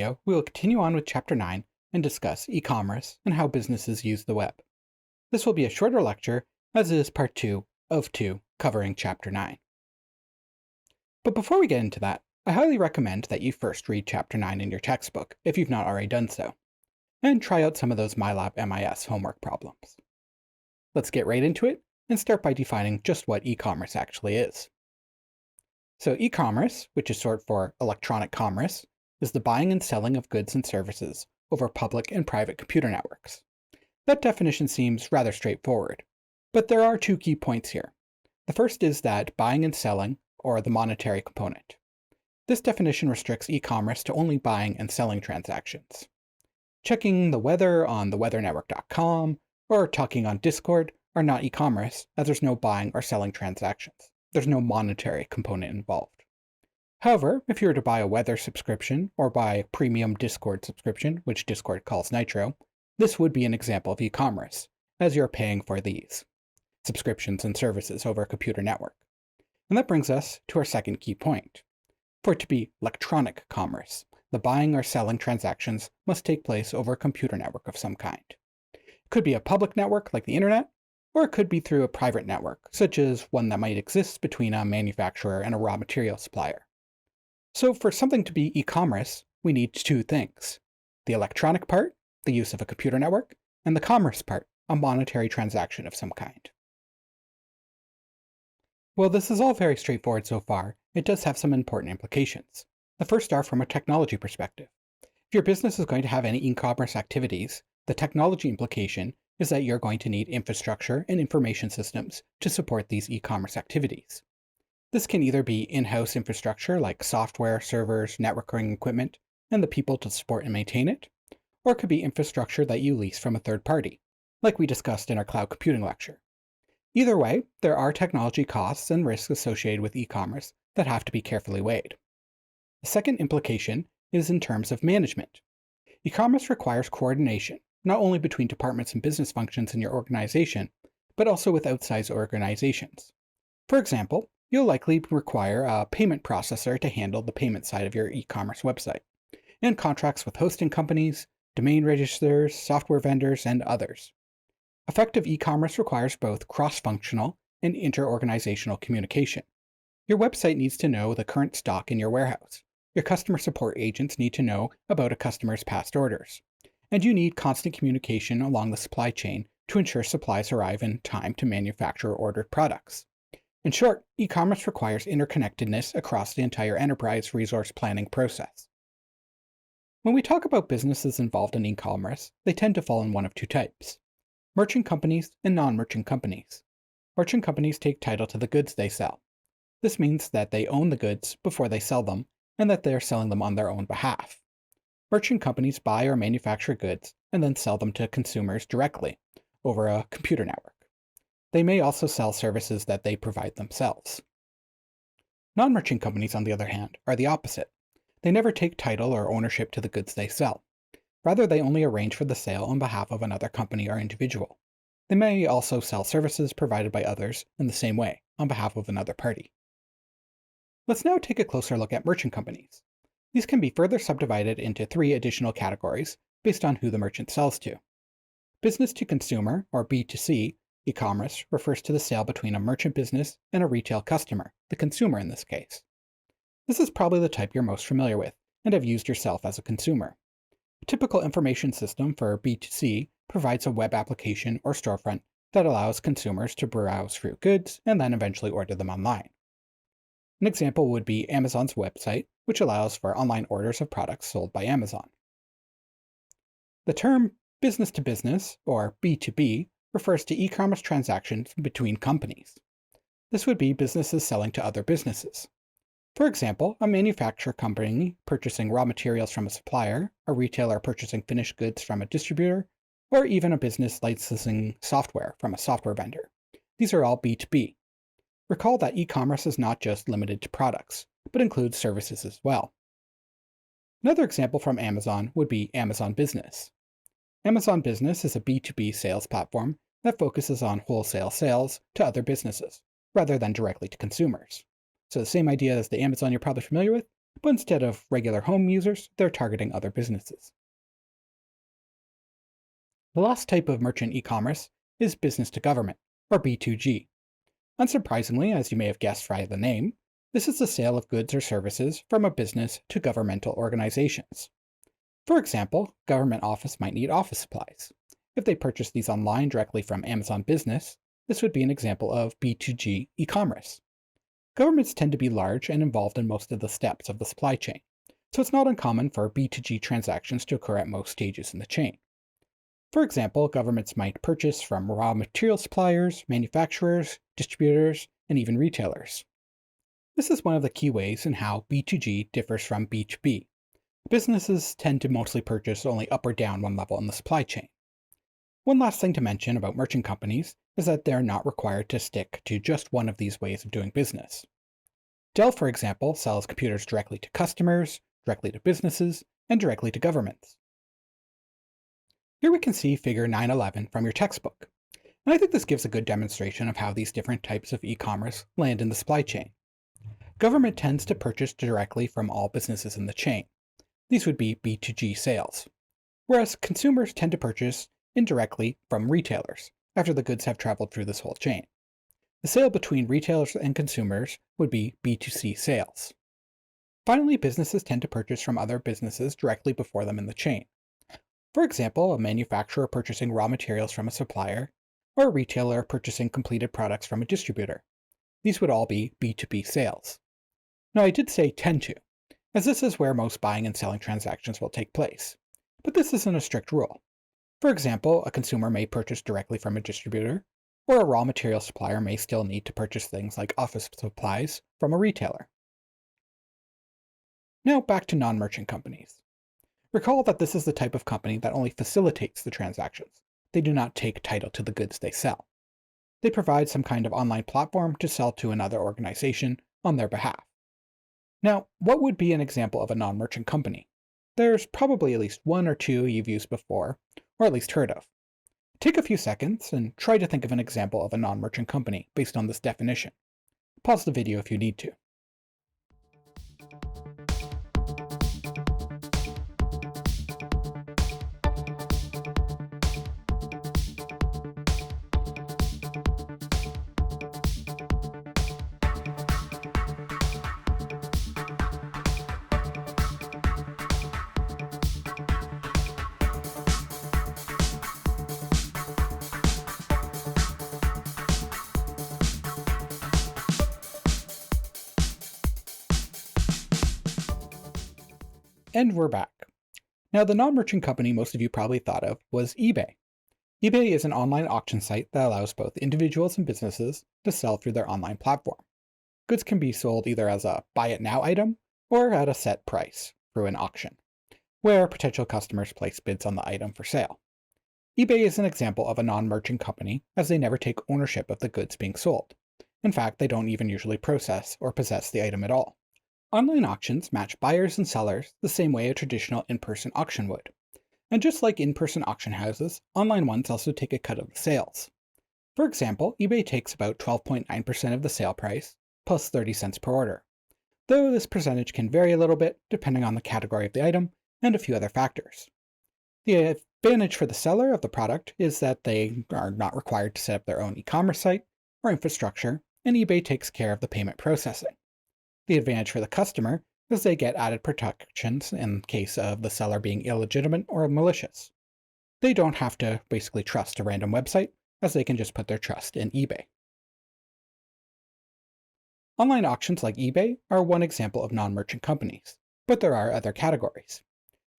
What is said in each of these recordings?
video, we will continue on with Chapter 9 and discuss e-commerce and how businesses use the web. This will be a shorter lecture, as it is part 2 of 2 covering Chapter 9. But before we get into that, I highly recommend that you first read Chapter 9 in your textbook if you've not already done so, and try out some of those MyLab MIS homework problems. Let's get right into it and start by defining just what e-commerce actually is. So e-commerce, which is short for electronic commerce, is the buying and selling of goods and services over public and private computer networks. That definition seems rather straightforward, but there are two key points here. The first is that buying and selling, or the monetary component. This definition restricts e-commerce to only buying and selling transactions. Checking the weather on theweathernetwork.com or talking on Discord are not e-commerce, as there's no buying or selling transactions. There's no monetary component involved. However, if you were to buy a weather subscription or buy a premium Discord subscription, which Discord calls Nitro, this would be an example of e-commerce, as you're paying for these subscriptions and services over a computer network. And that brings us to our second key point. For it to be electronic commerce, the buying or selling transactions must take place over a computer network of some kind. It could be a public network like the internet, or it could be through a private network, such as one that might exist between a manufacturer and a raw material supplier. So for something to be e-commerce, we need two things: the electronic part, the use of a computer network, and the commerce part, a monetary transaction of some kind. While this is all very straightforward so far, it does have some important implications. The first are from a technology perspective. If your business is going to have any e-commerce activities, the technology implication is that you're going to need infrastructure and information systems to support these e-commerce activities. This can either be in-house infrastructure like software, servers, networking equipment, and the people to support and maintain it, or it could be infrastructure that you lease from a third party, like we discussed in our cloud computing lecture. Either way, there are technology costs and risks associated with e-commerce that have to be carefully weighed. The second implication is in terms of management. E-commerce requires coordination, not only between departments and business functions in your organization, but also with outside organizations. For example, you'll likely require a payment processor to handle the payment side of your e-commerce website, and contracts with hosting companies, domain registers, software vendors, and others. Effective e-commerce requires both cross-functional and inter-organizational communication. Your website needs to know the current stock in your warehouse. Your customer support agents need to know about a customer's past orders. And you need constant communication along the supply chain to ensure supplies arrive in time to manufacture ordered products. In short, e-commerce requires interconnectedness across the entire enterprise resource planning process. When we talk about businesses involved in e-commerce, they tend to fall in one of two types: merchant companies and non-merchant companies. Merchant companies take title to the goods they sell. This means that they own the goods before they sell them, and that they are selling them on their own behalf. Merchant companies buy or manufacture goods and then sell them to consumers directly over a computer network. They may also sell services that they provide themselves. Non-merchant companies, on the other hand, are the opposite. They never take title or ownership to the goods they sell. Rather, they only arrange for the sale on behalf of another company or individual. They may also sell services provided by others in the same way, on behalf of another party. Let's now take a closer look at merchant companies. These can be further subdivided into three additional categories based on who the merchant sells to. Business to consumer, or B2C, e-commerce refers to the sale between a merchant business and a retail customer, the consumer in this case. This is probably the type you're most familiar with and have used yourself as a consumer. A typical information system for B2C provides a web application or storefront that allows consumers to browse through goods and then eventually order them online. An example would be Amazon's website, which allows for online orders of products sold by Amazon. The term business to business, or B2B, refers to e-commerce transactions between companies. This would be businesses selling to other businesses. For example, a manufacturer company purchasing raw materials from a supplier, a retailer purchasing finished goods from a distributor, or even a business licensing software from a software vendor. These are all B2B. Recall that e-commerce is not just limited to products, but includes services as well. Another example from Amazon would be Amazon Business. Amazon Business is a B2B sales platform that focuses on wholesale sales to other businesses, rather than directly to consumers. So the same idea as the Amazon you're probably familiar with, but instead of regular home users, they're targeting other businesses. The last type of merchant e-commerce is business to government, or B2G. Unsurprisingly, as you may have guessed via the name, this is the sale of goods or services from a business to governmental organizations. For example, government office might need office supplies. If they purchase these online directly from Amazon Business, this would be an example of B2G e-commerce. Governments tend to be large and involved in most of the steps of the supply chain, so it's not uncommon for B2G transactions to occur at most stages in the chain. For example, governments might purchase from raw material suppliers, manufacturers, distributors, and even retailers. This is one of the key ways in how B2G differs from B2B. Businesses tend to mostly purchase only up or down one level in the supply chain. One last thing to mention about merchant companies is that they're not required to stick to just one of these ways of doing business. Dell, for example, sells computers directly to customers, directly to businesses, and directly to governments. Here we can see figure 911 from your textbook, and I think this gives a good demonstration of how these different types of e-commerce land in the supply chain. Government tends to purchase directly from all businesses in the chain. These would be B2G sales, whereas consumers tend to purchase indirectly from retailers after the goods have traveled through this whole chain. The sale between retailers and consumers would be B2C sales. Finally, businesses tend to purchase from other businesses directly before them in the chain. For example, a manufacturer purchasing raw materials from a supplier, or a retailer purchasing completed products from a distributor. These would all be B2B sales. Now, I did say tend to, as this is where most buying and selling transactions will take place. But this isn't a strict rule. For example, a consumer may purchase directly from a distributor, or a raw material supplier may still need to purchase things like office supplies from a retailer. Now back to non-merchant companies. Recall that this is the type of company that only facilitates the transactions. They do not take title to the goods they sell. They provide some kind of online platform to sell to another organization on their behalf. Now, what would be an example of a non-merchant company? There's probably at least one or two you've used before, or at least heard of. Take a few seconds and try to think of an example of a non-merchant company based on this definition. Pause the video if you need to. And we're back. Now, the non-merchant company most of you probably thought of was eBay. eBay is an online auction site that allows both individuals and businesses to sell through their online platform. Goods can be sold either as a buy it now item or at a set price through an auction, where potential customers place bids on the item for sale. eBay is an example of a non-merchant company as they never take ownership of the goods being sold. In fact, they don't even usually process or possess the item at all. Online auctions match buyers and sellers the same way a traditional in-person auction would. And just like in-person auction houses, online ones also take a cut of the sales. For example, eBay takes about 12.9% of the sale price, plus 30 cents per order. Though this percentage can vary a little bit depending on the category of the item and a few other factors. The advantage for the seller of the product is that they are not required to set up their own e-commerce site or infrastructure, and eBay takes care of the payment processing. The advantage for the customer is they get added protections in case of the seller being illegitimate or malicious. They don't have to basically trust a random website, as they can just put their trust in eBay. Online auctions like eBay are one example of non-merchant companies, but there are other categories.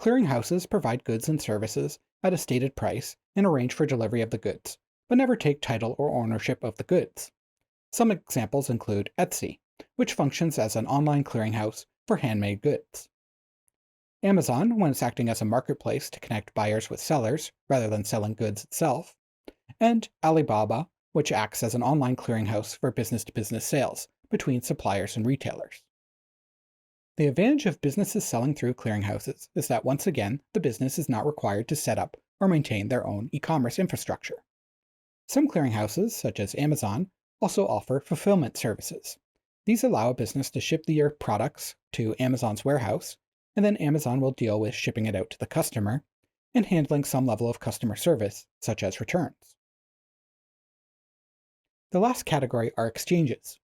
Clearinghouses provide goods and services at a stated price and arrange for delivery of the goods, but never take title or ownership of the goods. Some examples include Etsy, which functions as an online clearinghouse for handmade goods. Amazon, when it's acting as a marketplace to connect buyers with sellers rather than selling goods itself. And Alibaba, which acts as an online clearinghouse for business-to-business sales between suppliers and retailers. The advantage of businesses selling through clearinghouses is that once again, the business is not required to set up or maintain their own e-commerce infrastructure. Some clearinghouses, such as Amazon, also offer fulfillment services. These allow a business to ship their products to Amazon's warehouse, and then Amazon will deal with shipping it out to the customer and handling some level of customer service, such as returns. The last category are exchanges.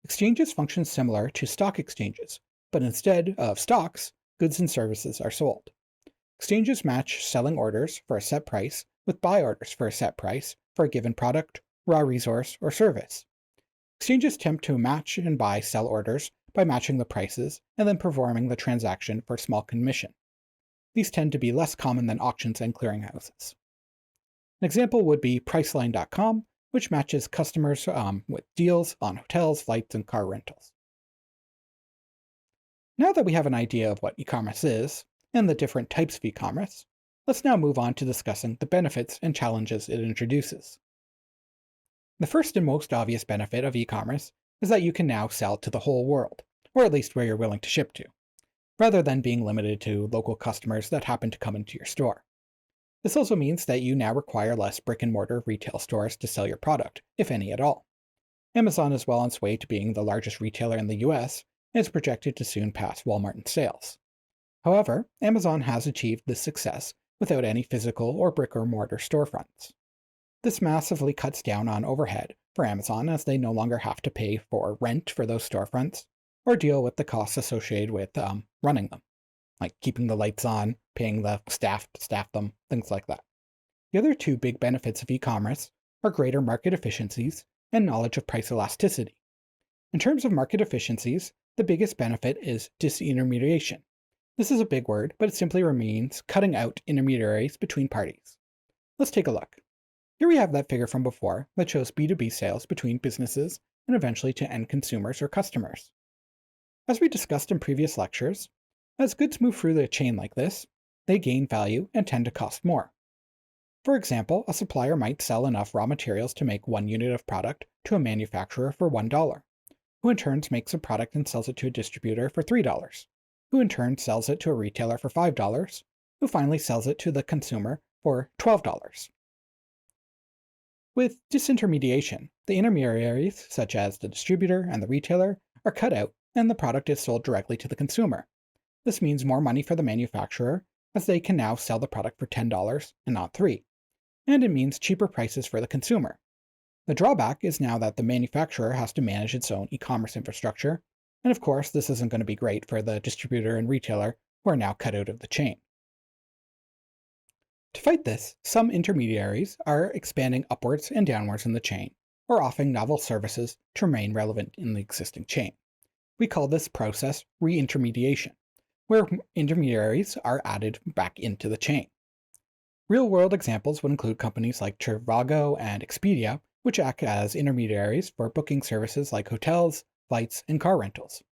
Exchanges function similar to stock exchanges, but instead of stocks, goods and services are sold. Exchanges match selling orders for a set price with buy orders for a set price for a given product, raw resource, or service. Exchanges attempt to match and buy sell orders by matching the prices and then performing the transaction for a small commission. These tend to be less common than auctions and clearinghouses. An example would be Priceline.com, which matches customers with deals on hotels, flights, and car rentals. Now that we have an idea of what e-commerce is and the different types of e-commerce, let's now move on to discussing the benefits and challenges it introduces. The first and most obvious benefit of e-commerce is that you can now sell to the whole world, or at least where you're willing to ship to, rather than being limited to local customers that happen to come into your store. This also means that you now require less brick-and-mortar retail stores to sell your product, if any at all. Amazon is well on its way to being the largest retailer in the US, and is projected to soon pass Walmart in sales. However, Amazon has achieved this success without any physical or brick-or-mortar storefronts. This massively cuts down on overhead for Amazon, as they no longer have to pay for rent for those storefronts or deal with the costs associated with running them, like keeping the lights on, paying the staff to staff them, things like that. The other two big benefits of e-commerce are greater market efficiencies and knowledge of price elasticity. In terms of market efficiencies, the biggest benefit is disintermediation. This is a big word, but it simply means cutting out intermediaries between parties. Let's take a look. Here we have that figure from before that shows B2B sales between businesses and eventually to end consumers or customers. As we discussed in previous lectures, as goods move through the chain like this, they gain value and tend to cost more. For example, a supplier might sell enough raw materials to make 1 unit of product to a manufacturer for $1, who in turn makes a product and sells it to a distributor for $3, who in turn sells it to a retailer for $5, who finally sells it to the consumer for $12. With disintermediation, the intermediaries, such as the distributor and the retailer, are cut out and the product is sold directly to the consumer. This means more money for the manufacturer, as they can now sell the product for $10 and not $3, and it means cheaper prices for the consumer. The drawback is now that the manufacturer has to manage its own e-commerce infrastructure, and of course this isn't going to be great for the distributor and retailer who are now cut out of the chain. To fight this, some intermediaries are expanding upwards and downwards in the chain, or offering novel services to remain relevant in the existing chain. We call this process reintermediation, where intermediaries are added back into the chain. Real-world examples would include companies like Trivago and Expedia, which act as intermediaries for booking services like hotels, flights, and car rentals.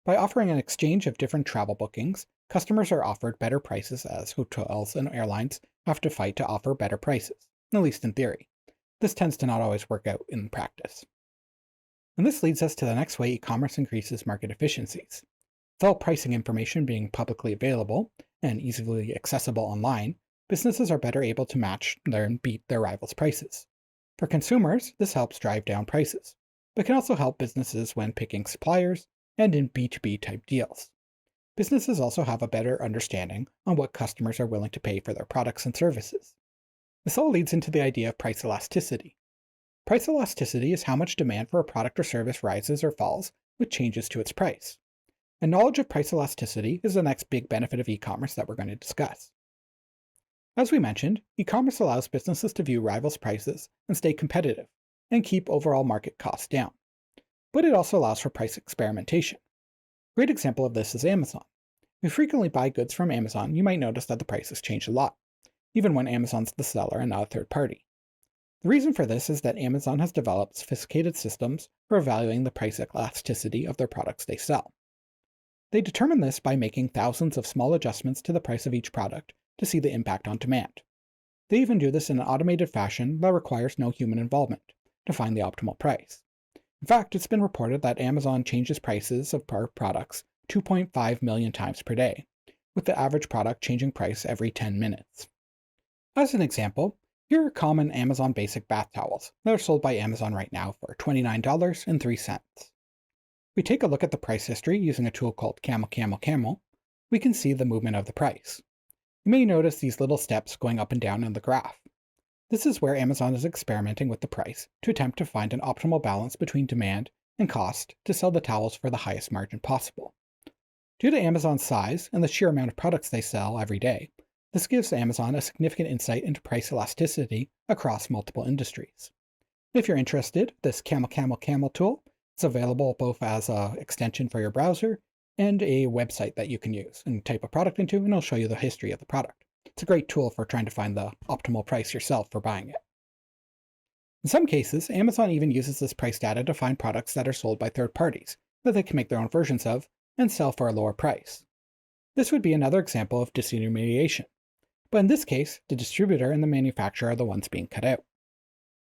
By offering an exchange of different travel bookings, customers are offered better prices, as hotels and airlines have to fight to offer better prices, at least in theory. This tends to not always work out in practice. And this leads us to the next way e-commerce increases market efficiencies. With all pricing information being publicly available and easily accessible online, businesses are better able to match and beat their rivals' prices. For consumers, this helps drive down prices, but can also help businesses when picking suppliers and in B2B type deals. Businesses also have a better understanding on what customers are willing to pay for their products and services. This all leads into the idea of price elasticity. Price elasticity is how much demand for a product or service rises or falls with changes to its price. And knowledge of price elasticity is the next big benefit of e-commerce that we're going to discuss. As we mentioned, e-commerce allows businesses to view rivals' prices and stay competitive, and keep overall market costs down. But it also allows for price experimentation. A great example of this is Amazon. If you frequently buy goods from Amazon, you might notice that the prices change a lot, even when Amazon's the seller and not a third party. The reason for this is that Amazon has developed sophisticated systems for evaluating the price elasticity of their products they sell. They determine this by making thousands of small adjustments to the price of each product to see the impact on demand. They even do this in an automated fashion that requires no human involvement to find the optimal price. In fact, it's been reported that Amazon changes prices of products 2.5 million times per day, with the average product changing price every 10 minutes. As an example, here are common Amazon basic bath towels that are sold by Amazon right now for $29.03. we take a look at the price history using a tool called Camel, we can see the movement of the price. You may notice these little steps going up and down in the graph. This is where Amazon is experimenting with the price to attempt to find an optimal balance between demand and cost to sell the towels for the highest margin possible. Due to Amazon's size and the sheer amount of products they sell every day, this gives Amazon a significant insight into price elasticity across multiple industries. If you're interested, this Camel tool is available both as an extension for your browser and a website that you can use and type a product into, and it'll show you the history of the product. It's a great tool for trying to find the optimal price yourself for buying it. In some cases, Amazon even uses this price data to find products that are sold by third parties that they can make their own versions of and sell for a lower price. This would be another example of disintermediation, but in this case, the distributor and the manufacturer are the ones being cut out.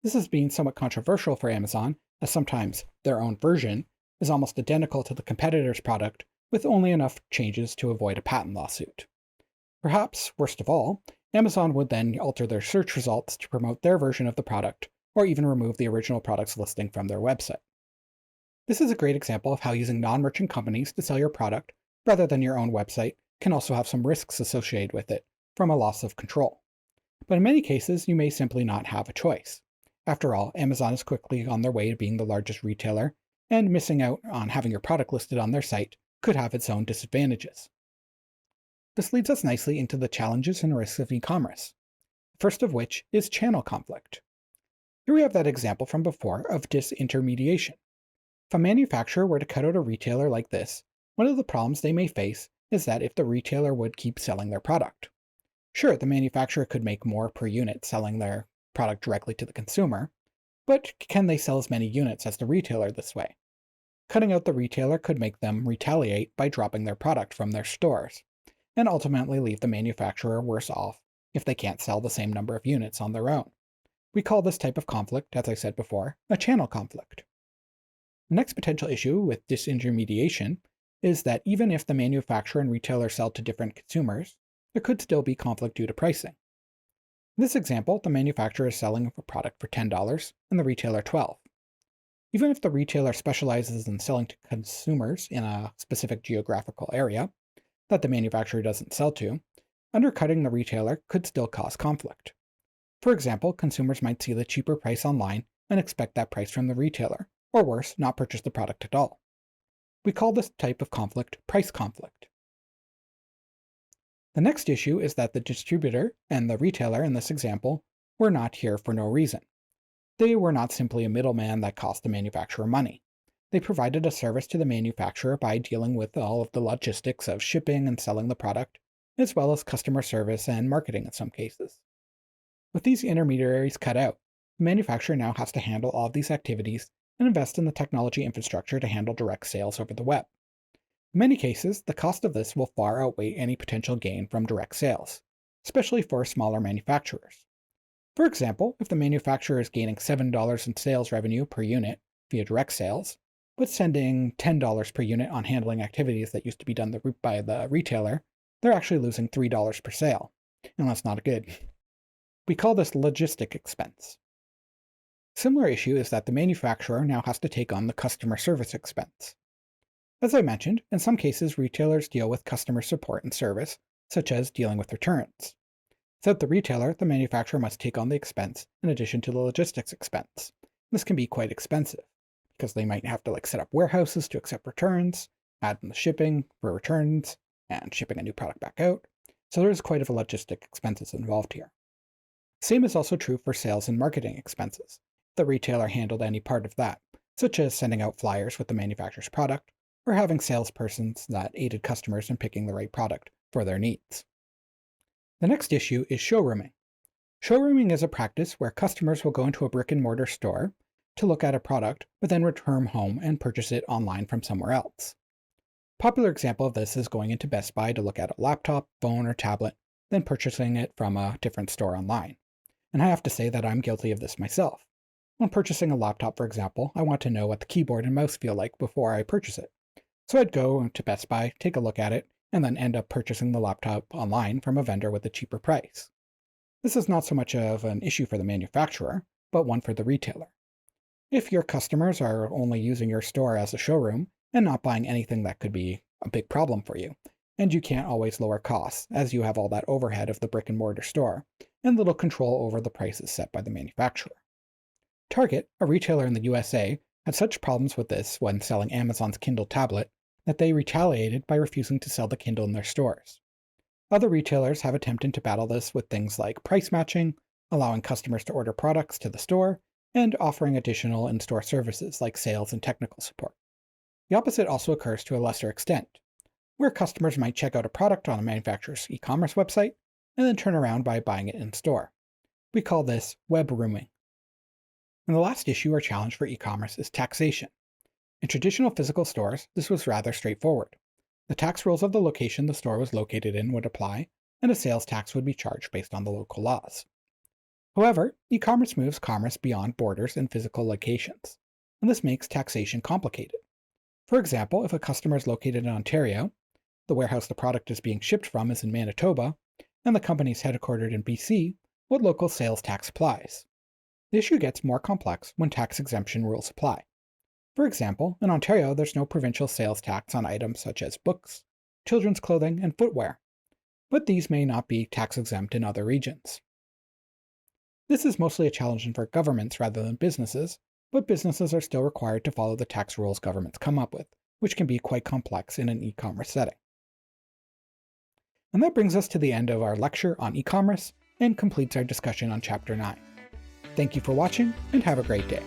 This has been somewhat controversial for Amazon, as sometimes their own version is almost identical to the competitor's product with only enough changes to avoid a patent lawsuit. Perhaps, worst of all, Amazon would then alter their search results to promote their version of the product, or even remove the original product's listing from their website. This is a great example of how using non-merchant companies to sell your product rather than your own website can also have some risks associated with it from a loss of control. But in many cases, you may simply not have a choice. After all, Amazon is quickly on their way to being the largest retailer, and missing out on having your product listed on their site could have its own disadvantages. This leads us nicely into the challenges and risks of e-commerce, the first of which is channel conflict. Here we have that example from before of disintermediation. If a manufacturer were to cut out a retailer like this, one of the problems they may face is that if the retailer would keep selling their product. Sure, the manufacturer could make more per unit selling their product directly to the consumer, but can they sell as many units as the retailer this way? Cutting out the retailer could make them retaliate by dropping their product from their stores, and ultimately leave the manufacturer worse off if they can't sell the same number of units on their own. We call this type of conflict, as I said before, a channel conflict. The next potential issue with disintermediation is that even if the manufacturer and retailer sell to different consumers, there could still be conflict due to pricing. In this example, the manufacturer is selling a product for $10 and the retailer $12. Even if the retailer specializes in selling to consumers in a specific geographical area that the manufacturer doesn't sell to, undercutting the retailer could still cause conflict. For example, consumers might see the cheaper price online and expect that price from the retailer, or worse, not purchase the product at all. We call this type of conflict price conflict. The next issue is that the distributor and the retailer in this example were not here for no reason. They were not simply a middleman that cost the manufacturer money. They provided a service to the manufacturer by dealing with all of the logistics of shipping and selling the product, as well as customer service and marketing in some cases. With these intermediaries cut out, the manufacturer now has to handle all of these activities and invest in the technology infrastructure to handle direct sales over the web. In many cases, the cost of this will far outweigh any potential gain from direct sales, especially for smaller manufacturers. For example, if the manufacturer is gaining $7 in sales revenue per unit via direct sales, but spending $10 per unit on handling activities that used to be done by the retailer, they're actually losing $3 per sale, and that's not good. We call this logistic expense. A similar issue is that the manufacturer now has to take on the customer service expense. As I mentioned, in some cases retailers deal with customer support and service, such as dealing with returns. Without the retailer, the manufacturer must take on the expense in addition to the logistics expense. This can be quite expensive, because they might have to set up warehouses to accept returns, add in the shipping for returns, and shipping a new product back out. So there's quite a logistic expenses involved here. Same is also true for sales and marketing expenses. If the retailer handled any part of that, such as sending out flyers with the manufacturer's product, or having salespersons that aided customers in picking the right product for their needs. The next issue is showrooming. Showrooming is a practice where customers will go into a brick-and-mortar store to look at a product, but then return home and purchase it online from somewhere else. A popular example of this is going into Best Buy to look at a laptop, phone, or tablet, then purchasing it from a different store online. And I have to say that I'm guilty of this myself. When purchasing a laptop, for example, I want to know what the keyboard and mouse feel like before I purchase it. So I'd go to Best Buy, take a look at it, and then end up purchasing the laptop online from a vendor with a cheaper price. This is not so much of an issue for the manufacturer, but one for the retailer. If your customers are only using your store as a showroom and not buying anything that could be a big problem for you. And you can't always lower costs, as you have all that overhead of the brick-and-mortar store, and little control over the prices set by the manufacturer. Target, a retailer in the USA, had such problems with this when selling Amazon's Kindle tablet that they retaliated by refusing to sell the Kindle in their stores. Other retailers have attempted to battle this with things like price matching, allowing customers to order products to the store, and offering additional in-store services like sales and technical support. The opposite also occurs to a lesser extent, where customers might check out a product on a manufacturer's e-commerce website and then turn around by buying it in store. We call this web rooming. And the last issue or challenge for e-commerce is taxation. In traditional physical stores, this was rather straightforward. The tax rules of the location the store was located in would apply, and a sales tax would be charged based on the local laws. However, e-commerce moves commerce beyond borders and physical locations, and this makes taxation complicated. For example, if a customer is located in Ontario, the warehouse the product is being shipped from is in Manitoba, and the company is headquartered in BC, what local sales tax applies? The issue gets more complex when tax exemption rules apply. For example, in Ontario, there's no provincial sales tax on items such as books, children's clothing, and footwear, but these may not be tax exempt in other regions. This is mostly a challenge for governments rather than businesses, but businesses are still required to follow the tax rules governments come up with, which can be quite complex in an e-commerce setting. And that brings us to the end of our lecture on e-commerce and completes our discussion on Chapter 9. Thank you for watching, and have a great day.